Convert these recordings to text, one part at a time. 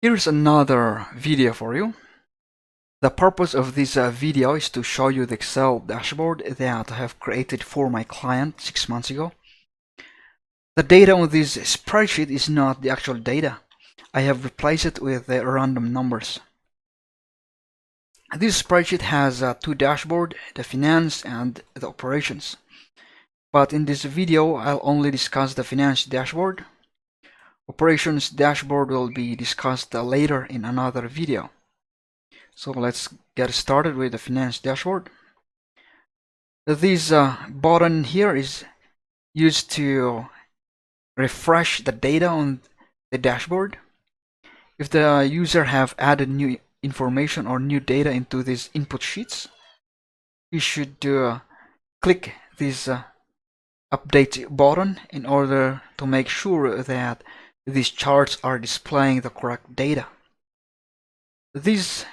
Here's another video for you. The purpose of this video is to show you the Excel dashboard that I have created for my client 6 months ago. The data on this spreadsheet is not the actual data. I have replaced it with random numbers. This spreadsheet has two dashboards, the finance and the operations. But in this video, I'll only discuss the finance dashboard. Operations dashboard will be discussed later in another video. So let's get started with the finance dashboard. This button here is used to refresh the data on the dashboard. If the user have added new information or new data into these input sheets, you should click this update button in order to make sure that these charts are displaying the correct data. This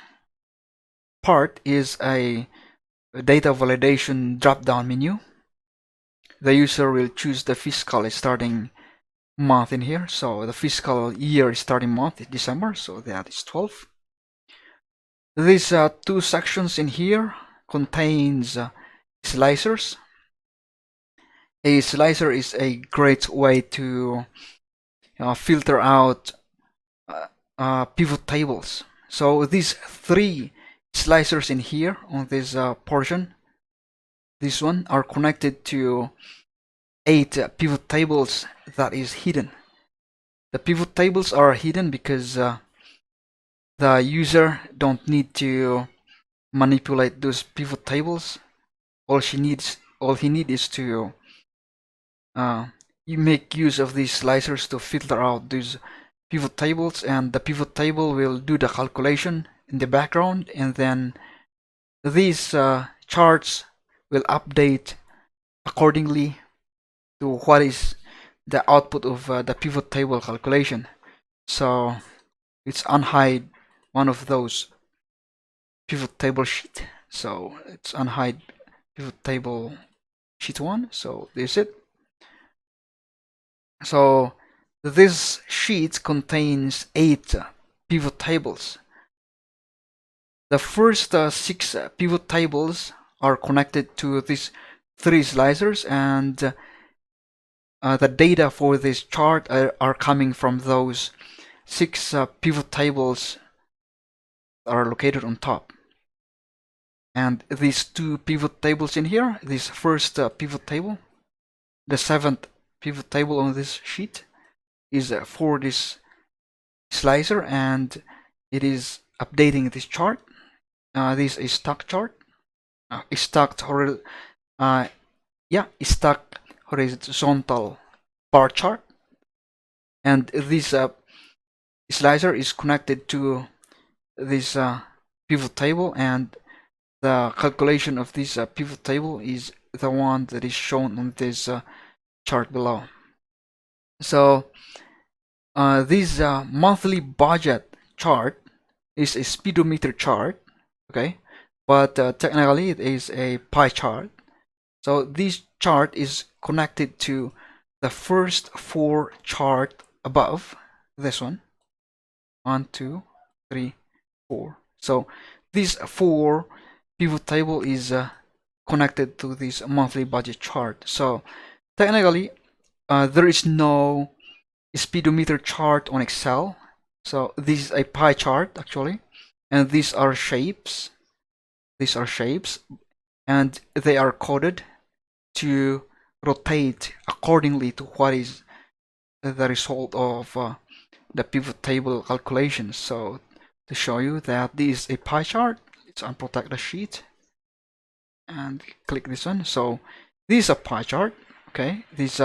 part is a data validation drop-down menu. The user will choose the fiscal starting month in here. So the fiscal year starting month is December, so that is 12. These two sections in here contains slicers. A slicer is a great way to filter out pivot tables. So these three slicers in here on this portion, this one, are connected to 8 pivot tables that is hidden. The pivot tables are hidden because the user don't need to manipulate those pivot tables. All he needs is to you make use of these slicers to filter out these pivot tables, and the pivot table will do the calculation in the background, and then these charts will update accordingly to what is the output of the pivot table calculation. So it's unhide one of those pivot table sheet. So it's unhide pivot table sheet 1. So this is it. So this sheet contains 8 pivot tables. The first 6 pivot tables are connected to these 3 slicers, and the data for this chart are coming from those 6 pivot tables that are located on top. And these 2 pivot tables in here, this first pivot table, the 7th pivot table on this sheet, is for this slicer, and it is updating this chart. This is stock chart, stacked horizontal bar chart, and this slicer is connected to this pivot table, and the calculation of this pivot table is the one that is shown on this chart below. So this monthly budget chart is a speedometer chart, okay, but technically it is a pie chart. So this chart is connected to the first 4 chart above this one. 1, 2, 3, 4. So this 4 pivot table is connected to this monthly budget chart. So technically there is no speedometer chart on Excel. So this is a pie chart actually, and these are shapes. These are shapes, and they are coded to rotate accordingly to what is the result of the pivot table calculations. So to show you that this is a pie chart, let's unprotect the sheet and click this one. So this is a pie chart. Okay, this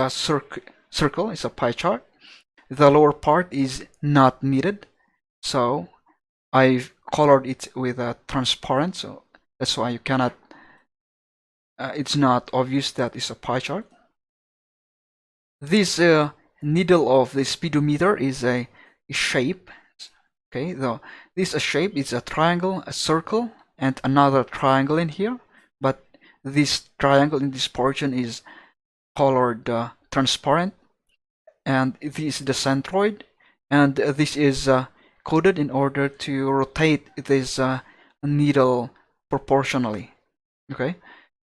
circle is a pie chart. The lower part is not needed, so I've colored it with a transparent, so that's why you cannot it's not obvious that it's a pie chart. This needle of the speedometer is a shape. Okay, this shape is a triangle, a circle, and another triangle in here, but this triangle in this portion is colored transparent, and this is the centroid, and this is coded in order to rotate this needle proportionally. Okay,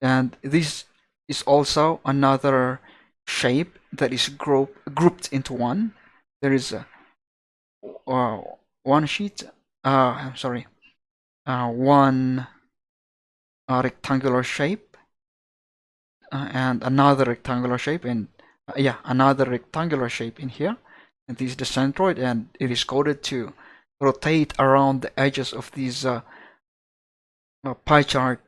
and this is also another shape that is grouped into one. There is one sheet. I'm sorry, one rectangular shape and another rectangular shape, and yeah, another rectangular shape in here. And this is the centroid, and it is coded to rotate around the edges of these pie chart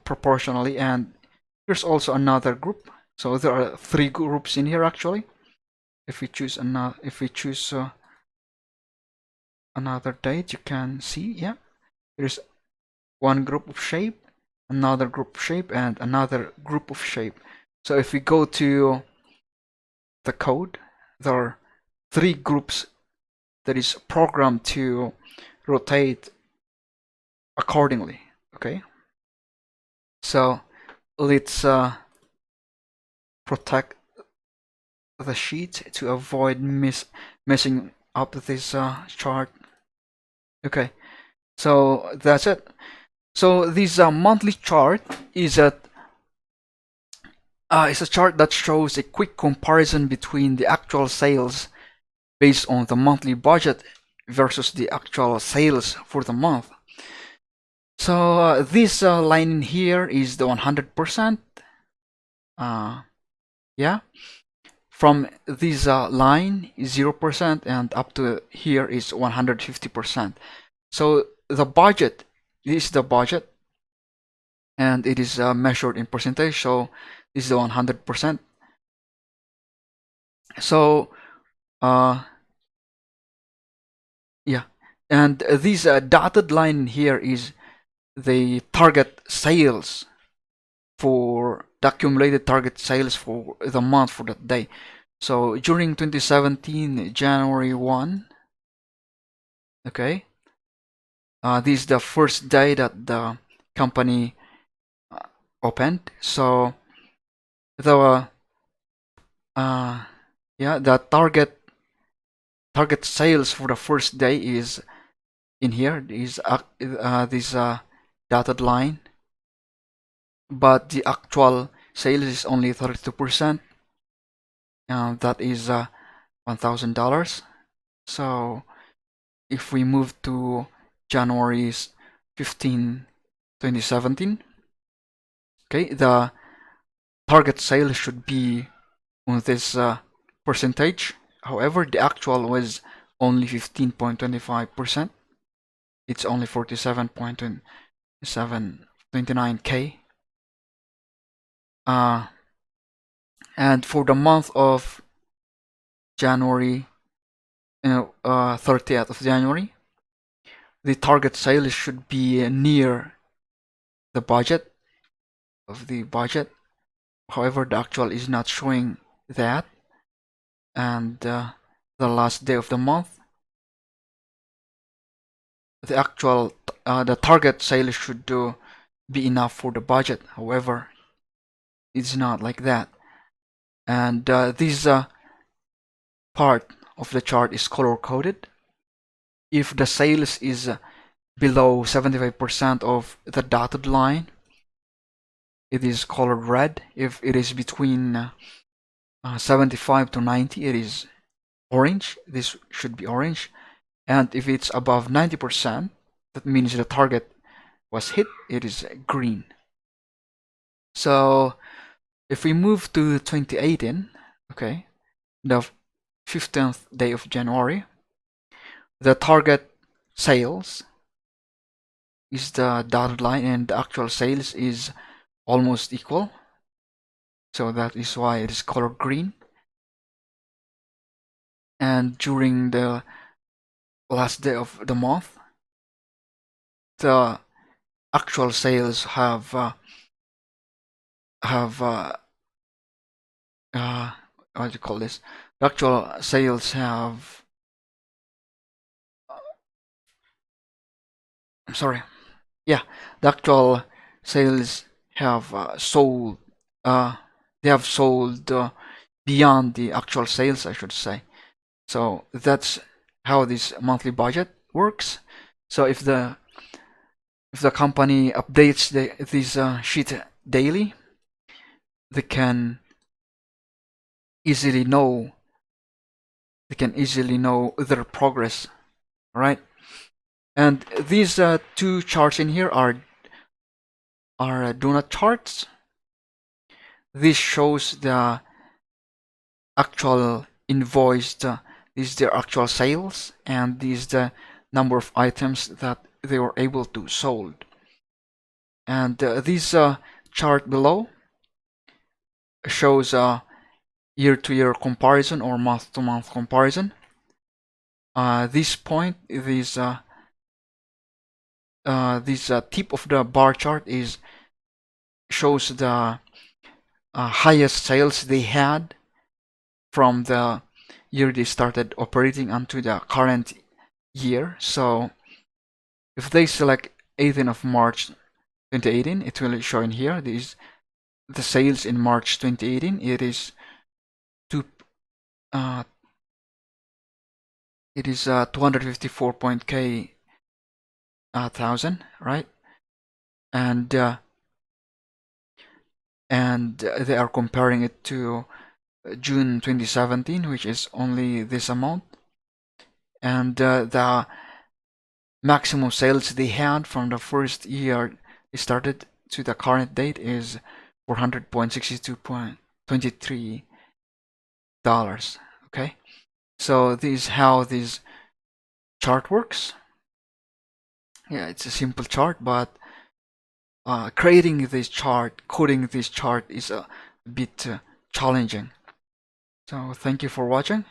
proportionally. And there's also another group. So there are 3 groups in here actually. If we choose another date, you can see, yeah, there's one group of shape, another group of shape, and another group of shape. So if we go to the code, there are 3 groups that is programmed to rotate accordingly. Okay, so let's protect the sheet to avoid messing up this chart. Okay, so that's it. So this monthly chart is a chart that shows a quick comparison between the actual sales based on the monthly budget versus the actual sales for the month. So this line in here is the 100%. Yeah, from this line is 0% and up to here is 150%. So the budget, this is the budget, and it is measured in percentage. So this is the 100%. So yeah, and this dotted line here is the target sales for the accumulated target sales for the month for that day. So during 2017 January 1, okay, this is the first day that the company opened. So the yeah, the target sales for the first day is in here, is this dotted line, but the actual sales is only 32%. That is $1,000. So if we move to January 15, 2017, okay, the target sale should be on this percentage. However, the actual was only 15.25%. It's only 47.29K. And for the month of January, 30th of January, the target sales should be near the budget of the budget. However, the actual is not showing that. And the last day of the month, the actual the target sales should be enough for the budget. However, it's not like that. And this part of the chart is color coded. If the sales is below 75% of the dotted line, it is colored red. If it is between 75 to 90, it is orange. This should be orange. And if it's above 90%, that means the target was hit. It is green. So if we move to 2018, okay, the 15th day of January, the target sales is the dotted line and the actual sales is almost equal. So that is why it is colored green. And during the last day of the month, the actual sales have what do you call this? The actual sales have I'm sorry. Yeah, the actual sales have sold. They have sold beyond the actual sales, I should say. So that's how this monthly budget works. So if the company updates this sheet daily, they can easily know their progress, right? And these two charts in here are Doughnut charts. This shows the actual invoiced, this is their actual sales, and this is the number of items that they were able to sold. And this chart below shows year-to-year comparison or month-to-month comparison. This point, this tip of the bar chart shows the highest sales they had from the year they started operating onto the current year. So if they select 18th of March 2018, it will show in here. This is the sales in March 2018. It is 254.k thousand, right? And they are comparing it to June 2017, which is only this amount. And the maximum sales they had from the first year they started to the current date is $400.62.23. Okay, so this is how this chart works. Yeah, it's a simple chart, but creating this chart, coding this chart is a bit challenging. So thank you for watching.